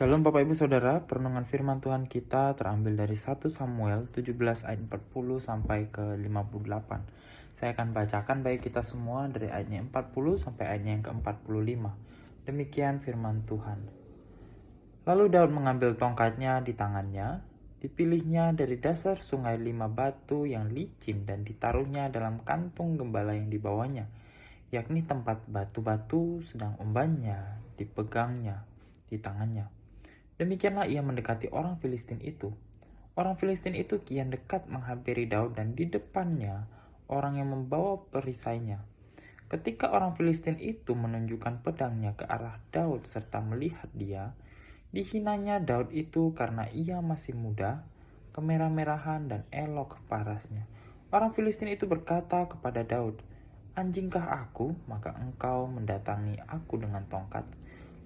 Shalom Bapak Ibu Saudara, perenungan firman Tuhan kita terambil dari 1 Samuel 17 ayat 40 sampai ke 58. Saya akan bacakan bagi kita semua dari ayatnya 40 sampai ayatnya yang ke-45. Demikian firman Tuhan. Lalu Daud mengambil tongkatnya di tangannya, dipilihnya dari dasar sungai 5 batu yang licin dan ditaruhnya dalam kantung gembala yang dibawanya, yakni tempat batu-batu, sedang umbannya dipegangnya di tangannya. Demikianlah ia mendekati orang Filistin itu. Orang Filistin itu kian dekat menghampiri Daud dan di depannya orang yang membawa perisainya. Ketika orang Filistin itu menunjukkan pedangnya ke arah Daud serta melihat dia, dihinanya Daud itu karena ia masih muda, kemerah-merahan dan elok parasnya. Orang Filistin itu berkata kepada Daud, "Anjingkah aku, maka engkau mendatangi aku dengan tongkat?"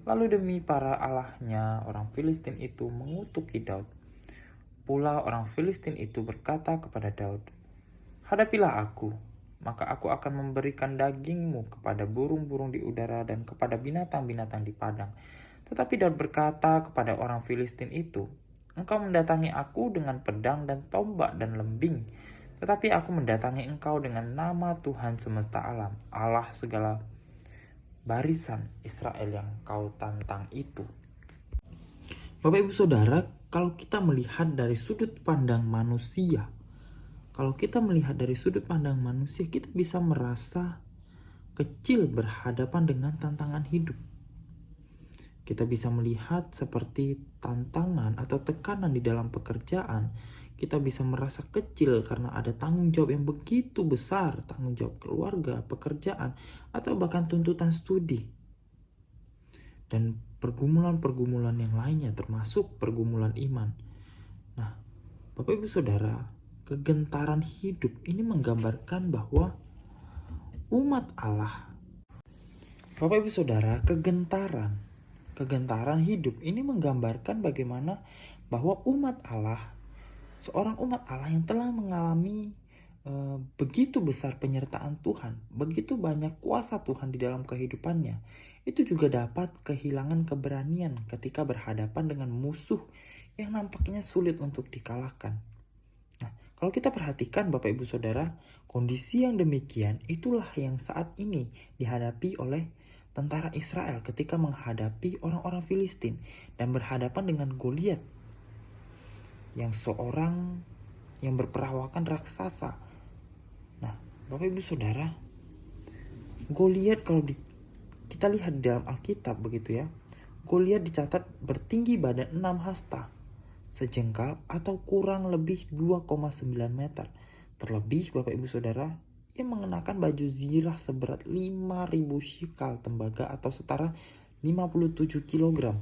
Lalu demi para allahnya, orang Filistin itu mengutuki Daud. Pula orang Filistin itu berkata kepada Daud, "Hadapilah aku, maka aku akan memberikan dagingmu kepada burung-burung di udara dan kepada binatang-binatang di padang." Tetapi Daud berkata kepada orang Filistin itu, "Engkau mendatangi aku dengan pedang dan tombak dan lembing, tetapi aku mendatangi engkau dengan nama Tuhan semesta alam, Allah segala barisan Israel yang kau tantang itu." Bapak Ibu Saudara, kalau kita melihat dari sudut pandang manusia, kita bisa merasa kecil berhadapan dengan tantangan hidup. Kita bisa melihat seperti tantangan atau tekanan di dalam pekerjaan. Kita bisa merasa kecil karena ada tanggung jawab yang begitu besar, tanggung jawab keluarga, pekerjaan, atau bahkan tuntutan studi. Dan pergumulan-pergumulan yang lainnya termasuk pergumulan iman. Nah, Bapak Ibu Saudara, kegentaran hidup ini menggambarkan bahwa umat Allah. Bapak Ibu Saudara, kegentaran hidup ini menggambarkan bagaimana bahwa umat Allah, seorang umat Allah yang telah mengalami begitu besar penyertaan Tuhan, begitu banyak kuasa Tuhan di dalam kehidupannya, itu juga dapat kehilangan keberanian ketika berhadapan dengan musuh yang nampaknya sulit untuk dikalahkan. Nah, kalau kita perhatikan Bapak Ibu Saudara, kondisi yang demikian itulah yang saat ini dihadapi oleh tentara Israel ketika menghadapi orang-orang Filistin dan berhadapan dengan Goliat, yang seorang yang berperawakan raksasa. Nah, Bapak Ibu Saudara, Goliat kalau kita lihat di dalam Alkitab begitu ya, Goliat dicatat bertinggi badan 6 hasta, sejengkal atau kurang lebih 2,9 meter. Terlebih Bapak Ibu Saudara, ia mengenakan baju zirah seberat 5.000 shikal tembaga atau setara 57 kg.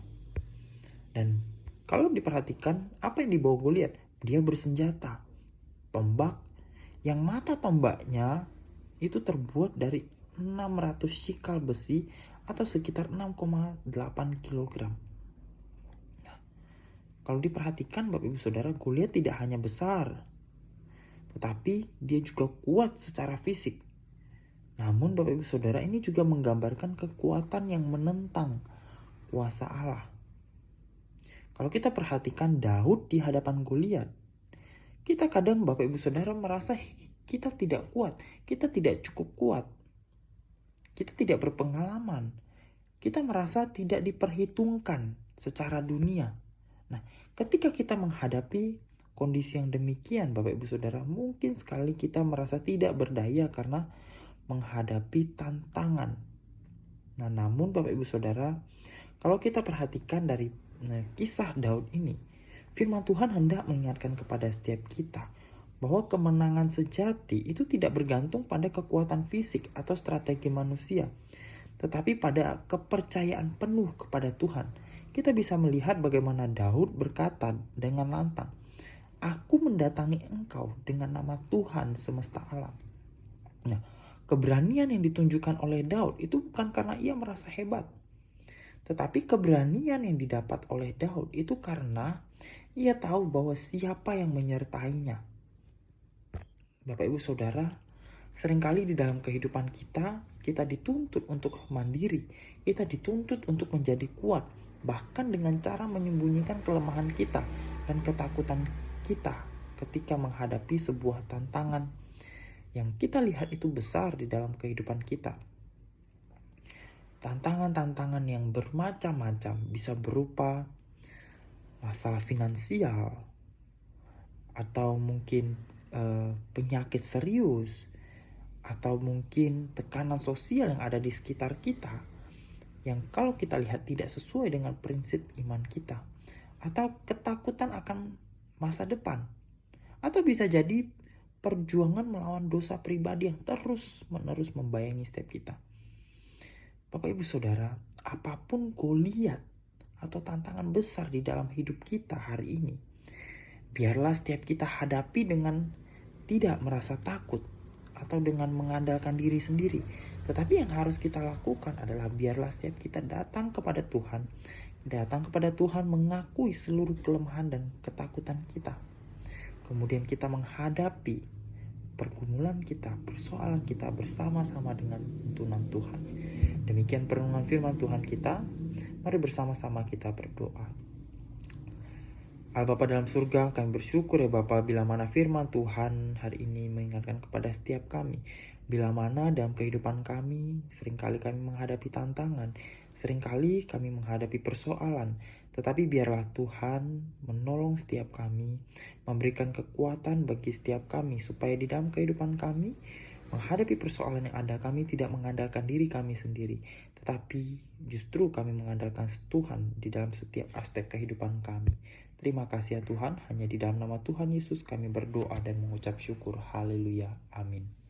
Dan kalau diperhatikan apa yang dibawa Goliat, dia bersenjata tombak yang mata tombaknya itu terbuat dari 600 shikal besi atau sekitar 6,8 kg. Nah, kalau diperhatikan Bapak Ibu Saudara, Goliat tidak hanya besar, tetapi dia juga kuat secara fisik. Namun Bapak Ibu Saudara, ini juga menggambarkan kekuatan yang menentang kuasa Allah. Kalau kita perhatikan Daud di hadapan Goliat, kita kadang Bapak Ibu Saudara merasa kita tidak kuat, kita tidak cukup kuat, kita tidak berpengalaman, kita merasa tidak diperhitungkan secara dunia. Nah, ketika kita menghadapi kondisi yang demikian Bapak Ibu Saudara, mungkin sekali kita merasa tidak berdaya karena menghadapi tantangan. Nah, namun Bapak Ibu Saudara, kalau kita perhatikan dari kisah Daud ini, firman Tuhan hendak mengingatkan kepada setiap kita bahwa kemenangan sejati itu tidak bergantung pada kekuatan fisik atau strategi manusia, tetapi pada kepercayaan penuh kepada Tuhan. Kita bisa melihat bagaimana Daud berkata dengan lantang, "Aku mendatangi engkau dengan nama Tuhan semesta alam." Nah, keberanian yang ditunjukkan oleh Daud itu bukan karena ia merasa hebat, tetapi keberanian yang didapat oleh Daud itu karena ia tahu bahwa siapa yang menyertainya. Bapak Ibu Saudara, seringkali di dalam kehidupan kita dituntut untuk mandiri, kita dituntut untuk menjadi kuat. bahkan dengan cara menyembunyikan kelemahan kita dan ketakutan kita ketika menghadapi sebuah tantangan yang kita lihat itu besar di dalam kehidupan kita. Tantangan-tantangan yang bermacam-macam, bisa berupa masalah finansial, atau mungkin penyakit serius, atau mungkin tekanan sosial yang ada di sekitar kita, yang kalau kita lihat tidak sesuai dengan prinsip iman kita, atau ketakutan akan masa depan, atau bisa jadi perjuangan melawan dosa pribadi yang terus-menerus membayangi setiap kita. Bapak Ibu Saudara, apapun Goliat atau tantangan besar di dalam hidup kita hari ini, biarlah setiap kita hadapi dengan tidak merasa takut atau dengan mengandalkan diri sendiri. Tetapi yang harus kita lakukan adalah biarlah setiap kita datang kepada Tuhan, mengakui seluruh kelemahan dan ketakutan kita. Kemudian kita menghadapi pergumulan kita, persoalan kita bersama-sama dengan tuntunan Tuhan. Demikian perenungan firman Tuhan kita. Mari bersama-sama kita berdoa. Allah Bapa dalam surga, kami bersyukur ya Bapa, bila mana firman Tuhan hari ini mengingatkan kepada setiap kami. Bila mana dalam kehidupan kami, seringkali kami menghadapi tantangan, seringkali kami menghadapi persoalan. Tetapi biarlah Tuhan menolong setiap kami, memberikan kekuatan bagi setiap kami, supaya di dalam kehidupan kami, menghadapi persoalan yang ada, kami tidak mengandalkan diri kami sendiri, tetapi justru kami mengandalkan Tuhan di dalam setiap aspek kehidupan kami. Terima kasih ya Tuhan, hanya di dalam nama Tuhan Yesus kami berdoa dan mengucap syukur. Haleluya. Amin.